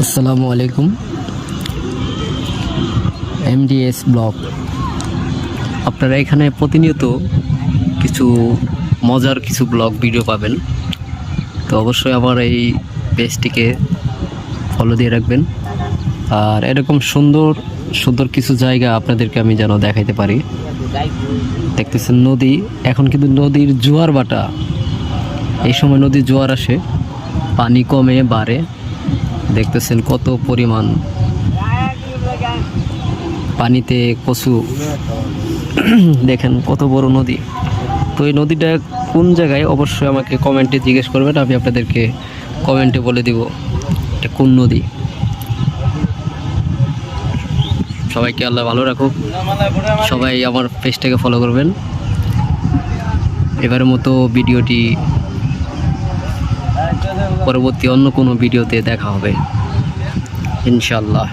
আসসালামু আলাইকুম। MDS blog, আপনারা এখানে প্রতিনিয়ত কিছু মজার কিছু ব্লগ ভিডিও পাবেন। তো অবশ্যই আমার এই পেজটিকে ফলো দিয়ে রাখবেন। আর এরকম সুন্দর সুন্দর কিছু জায়গা আপনাদেরকে আমি যেন দেখাইতে পারি। দেখতেছেন নদী, এখন কিন্তু নদীর জোয়ার ভাটা। এই সময় নদীর জোয়ার আসে, পানি কমে বাড়ে। দেখতেছেন কত পরিমাণ পানিতে কচু, দেখেন কত বড় নদী। তো এই নদীটা কোন জায়গায় অবশ্যই আমাকে কমেন্টে জিজ্ঞেস করবেন, আমি আপনাদেরকে কমেন্টে বলে দিব এটা কোন নদী। সবাইকে আল্লাহ ভালো রাখুক, সবাই আমার পেজটাকে ফলো করবেন। এবারের মতো ভিডিওটি পরবর্তী অন্য কোনো ভিডিওতে দেখা হবে ইনশাআল্লাহ।